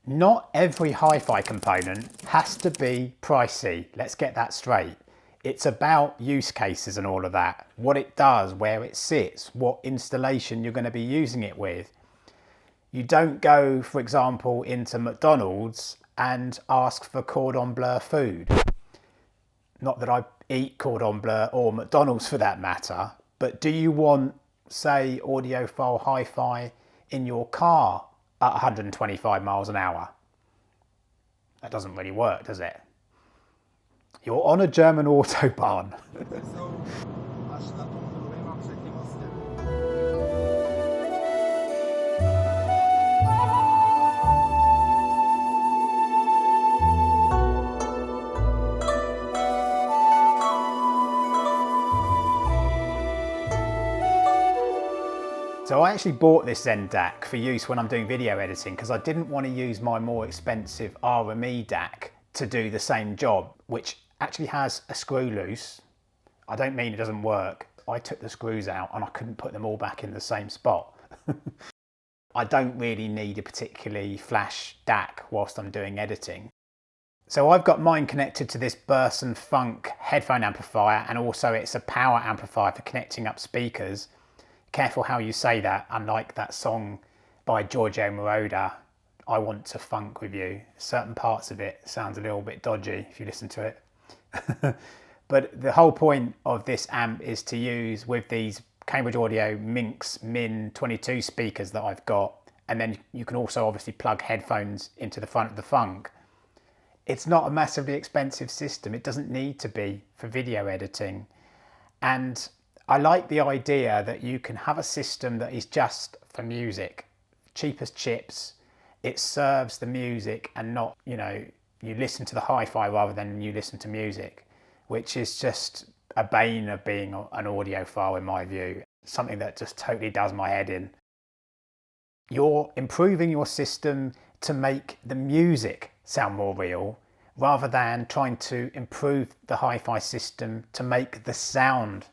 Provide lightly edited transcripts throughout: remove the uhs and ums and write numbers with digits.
Not every hi-fi component has to be pricey. Let's get that straight. It's about use cases and all of that. What it does, where it sits, what installation you're going to be using it with. You don't go, for example, into McDonald's and ask for cordon bleu food. Not that I eat cordon bleu or McDonald's for that matter, but do you want, say, audiophile hi-fi in your car at 125 miles an hour? That doesn't really work, does it? You're on a German autobahn. So I actually bought this Zen DAC for use when I'm doing video editing because I didn't want to use my more expensive RME DAC to do the same job, which actually has a screw loose. I don't mean it doesn't work. I took the screws out and I couldn't put them all back in the same spot. I don't really need a particularly flash DAC whilst I'm doing editing. So I've got mine connected to this Burson Funk headphone amplifier, and also it's a power amplifier for connecting up speakers. Careful how you say that, unlike that song by Giorgio Moroder, I Want to Funk With You. Certain parts of it sounds a little bit dodgy if you listen to it. But the whole point of this amp is to use with these Cambridge Audio Minx Min 22 speakers that I've got, and then you can also obviously plug headphones into the front of the Funk. It's not a massively expensive system. It doesn't need to be for video editing. And I like the idea that you can have a system that is just for music, cheap as chips. It serves the music and not, you know, you listen to the hi-fi rather than you listen to music, which is just a bane of being an audiophile in my view. Something that just totally does my head in. You're improving your system to make the music sound more real rather than trying to improve the hi-fi system to make the sound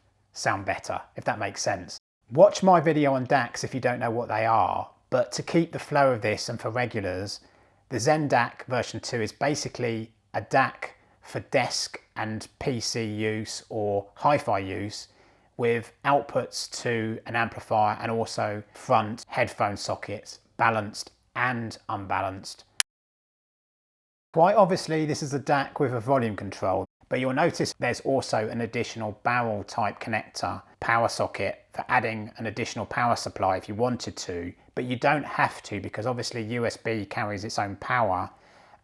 better, if that makes sense. Watch my video on DACs if you don't know what they are, but to keep the flow of this and for regulars, the Zen DAC version 2 is basically a DAC for desk and PC use or hi-fi use with outputs to an amplifier and also front headphone sockets, balanced and unbalanced. Quite obviously this is a DAC with a volume control, but you'll notice there's also an additional barrel type connector power socket for adding an additional power supply if you wanted to, but you don't have to because obviously USB carries its own power,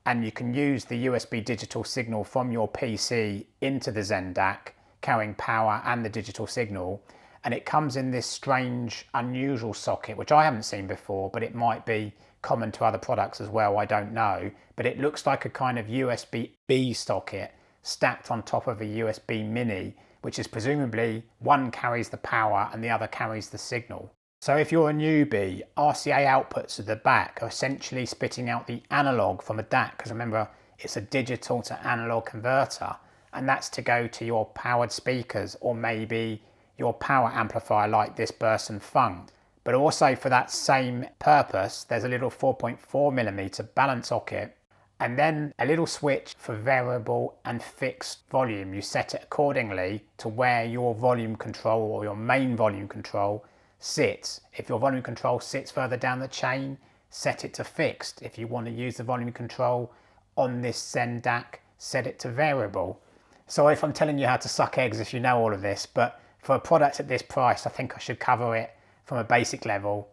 and you can use the USB digital signal from your PC into the Zen DAC, carrying power and the digital signal, and it comes in this strange unusual socket which I haven't seen before, but it might be common to other products as well, I don't know, but it looks like a kind of USB-B socket stacked on top of a USB mini, which is presumably one carries the power and the other carries the signal. So if you're a newbie, RCA outputs at the back are essentially spitting out the analog from a DAC, because remember it's a digital to analog converter, and that's to go to your powered speakers or maybe your power amplifier like this Burson Funk. But also for that same purpose, there's a little 4.4mm balance socket, and then a little switch for variable and fixed volume. You set it accordingly to where your volume control or your main volume control sits. If your volume control sits further down the chain, set it to fixed. If you want to use the volume control on this Zen DAC, set it to variable. So if I'm telling you how to suck eggs, if you know all of this, but for a product at this price, I think I should cover it from a basic level,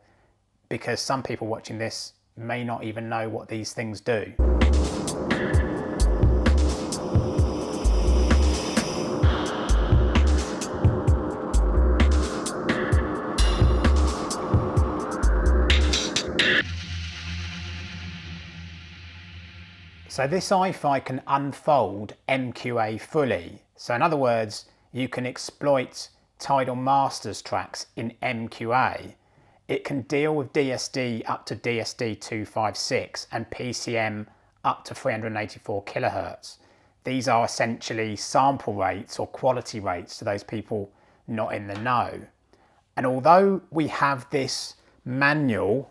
because some people watching this may not even know what these things do. So this iFi can unfold MQA fully. So in other words, you can exploit Tidal Masters tracks in MQA. It can deal with DSD up to DSD 256 and PCM up to 384 kilohertz. These are essentially sample rates or quality rates to those people not in the know. And although we have this manual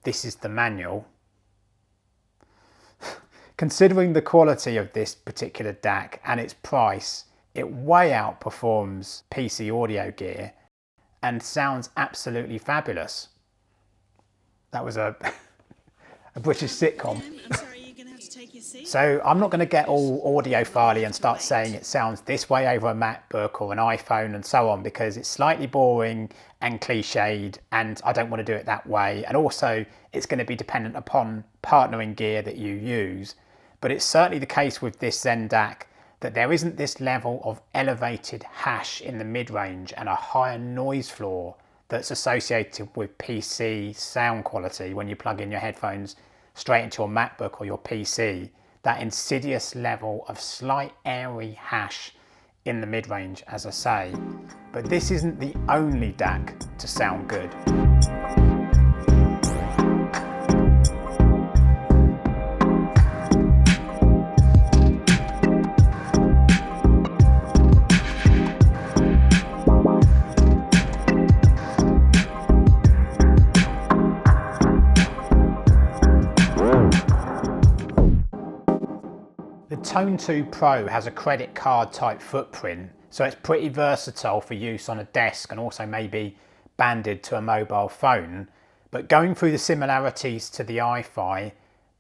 this is the manual. Considering the quality of this particular DAC and its price, it way outperforms PC audio gear and sounds absolutely fabulous. That was a British sitcom. I'm sorry, you're gonna have to take your seat. So I'm not going to get all audiophile and start saying it sounds this way over a MacBook or an iPhone and so on, because it's slightly boring and cliched and I don't want to do it that way. And also it's going to be dependent upon partnering gear that you use. But it's certainly the case with this Zen DAC that there isn't this level of elevated hash in the mid-range and a higher noise floor that's associated with PC sound quality when you plug in your headphones straight into your MacBook or your PC. That insidious level of slight airy hash in the mid-range, as I say. But this isn't the only DAC to sound good. The Tone 2 Pro has a credit card type footprint, so it's pretty versatile for use on a desk and also maybe banded to a mobile phone. But going through the similarities to the iFi,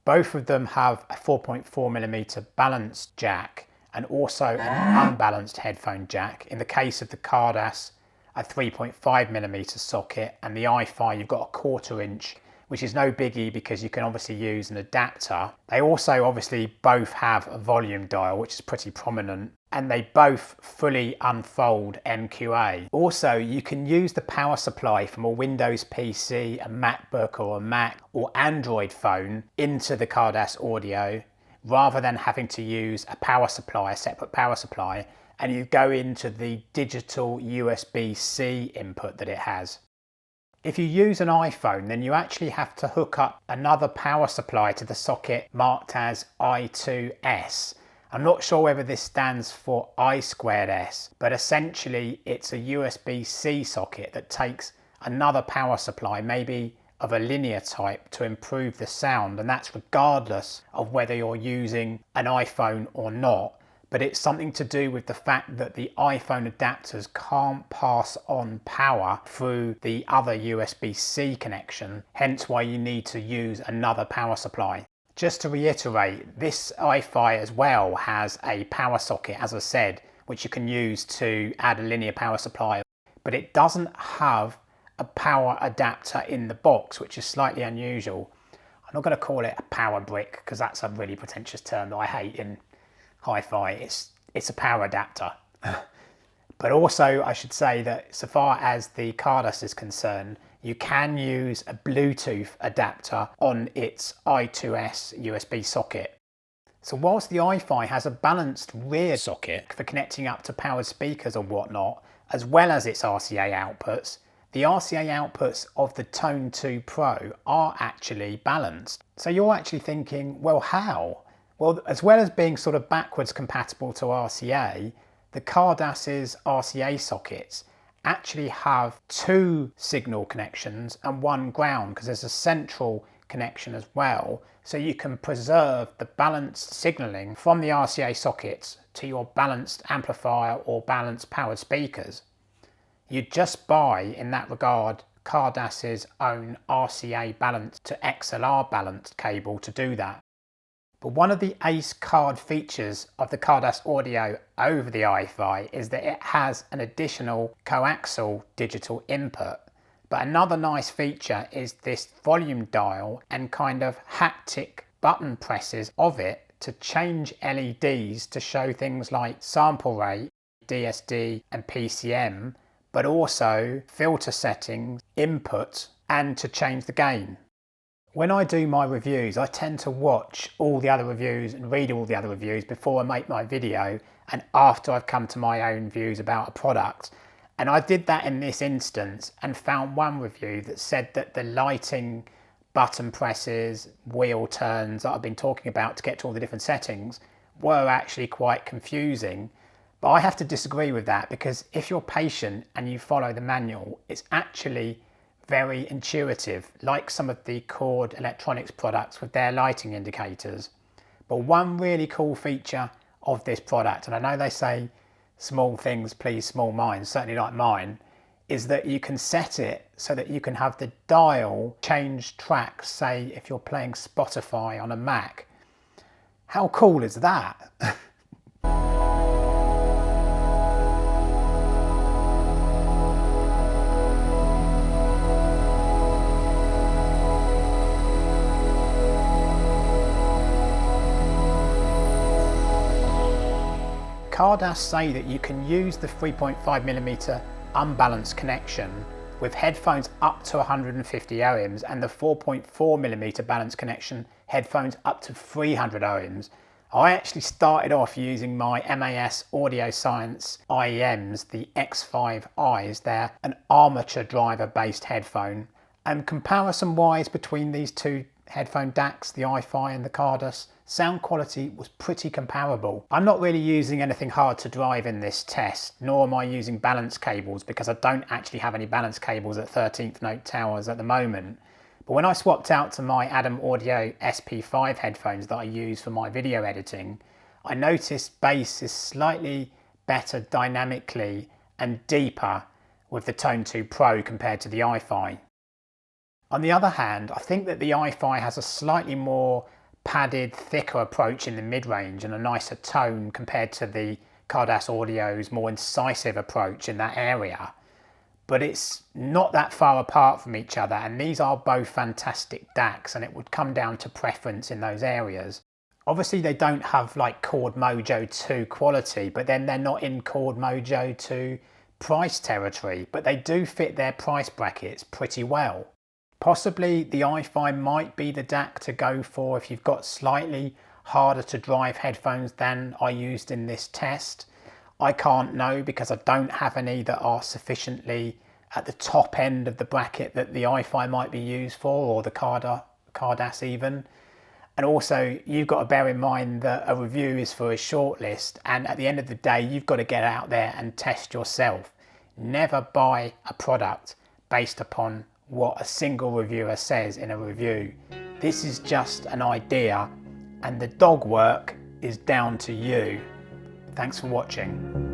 both of them have a 4.4mm balanced jack and also an unbalanced headphone jack. In the case of the Khadas, a 3.5mm socket, and the iFi you've got a 1/4 inch, which is no biggie because you can obviously use an adapter. They also obviously both have a volume dial, which is pretty prominent, and they both fully unfold MQA. Also, you can use the power supply from a Windows PC, a MacBook or a Mac or Android phone into the Khadas audio, rather than having to use a power supply, a separate power supply, and you go into the digital USB-C input that it has. If you use an iPhone, then you actually have to hook up another power supply to the socket marked as I2S. I'm not sure whether this stands for I2S, but essentially it's a USB-C socket that takes another power supply, maybe of a linear type, to improve the sound, and that's regardless of whether you're using an iPhone or not. But it's something to do with the fact that the iPhone adapters can't pass on power through the other USB-C connection, hence why you need to use another power supply. Just to reiterate, this iFi as well has a power socket, as I said, which you can use to add a linear power supply, but it doesn't have a power adapter in the box, which is slightly unusual. I'm not going to call it a power brick because that's a really pretentious term that I hate in hi-fi. It's a power adapter. But also I should say that so far as the Khadas is concerned, you can use a Bluetooth adapter on its I2S USB socket. So whilst the iFi has a balanced rear socket for connecting up to powered speakers or whatnot, as well as its RCA outputs, the RCA outputs of the Tone 2 Pro are actually balanced. So you're actually thinking, well, how? Well, as well as being sort of backwards compatible to RCA, the Khadas's RCA sockets actually have 2 signal connections and 1 ground, because there's a central connection as well. So you can preserve the balanced signaling from the RCA sockets to your balanced amplifier or balanced powered speakers. You just buy, in that regard, Khadas's own RCA balanced to XLR balanced cable to do that. But one of the ace card features of the Khadas audio over the iFi is that it has an additional coaxial digital input. But another nice feature is this volume dial and kind of haptic button presses of it to change LEDs to show things like sample rate, DSD and PCM, but also filter settings, input, and to change the gain. When I do my reviews, I tend to watch all the other reviews and read all the other reviews before I make my video and after I've come to my own views about a product. And I did that in this instance and found one review that said that the lighting, button presses, wheel turns that I've been talking about to get to all the different settings were actually quite confusing. But I have to disagree with that, because if you're patient and you follow the manual, it's actually very intuitive, like some of the Cord electronics products with their lighting indicators. But one really cool feature of this product, and I know they say small things please small minds, certainly like mine, is that you can set it so that you can have the dial change tracks, say if you're playing Spotify on a Mac. How cool is that? Khadas say that you can use the 3.5mm unbalanced connection with headphones up to 150 ohms and the 4.4mm balanced connection headphones up to 300 ohms. I actually started off using my MAS Audio Science IEMs, the X5Is. They're an armature driver based headphone, and comparison wise between these two headphone DACs, the iFi and the Khadas, sound quality was pretty comparable. I'm not really using anything hard to drive in this test, nor am I using balance cables because I don't actually have any balance cables at 13th note towers at the moment. But when I swapped out to my Adam Audio SP5 headphones that I use for my video editing, I noticed bass is slightly better dynamically and deeper with the Tone 2 Pro compared to the iFi. On the other hand, I think that the iFi has a slightly more padded, thicker approach in the mid-range and a nicer tone compared to the Khadas Audio's more incisive approach in that area. But it's not that far apart from each other, and these are both fantastic DACs, and it would come down to preference in those areas. Obviously they don't have like Cord Mojo 2 quality, but then they're not in Cord Mojo 2 price territory, but they do fit their price brackets pretty well. Possibly the iFi might be the DAC to go for if you've got slightly harder to drive headphones than I used in this test. I can't know because I don't have any that are sufficiently at the top end of the bracket that the iFi might be used for, or the Khadas even. And also you've got to bear in mind that a review is for a shortlist, and at the end of the day you've got to get out there and test yourself. Never buy a product based upon what a single reviewer says in a review. This is just an idea, and the dog work is down to you. Thanks for watching.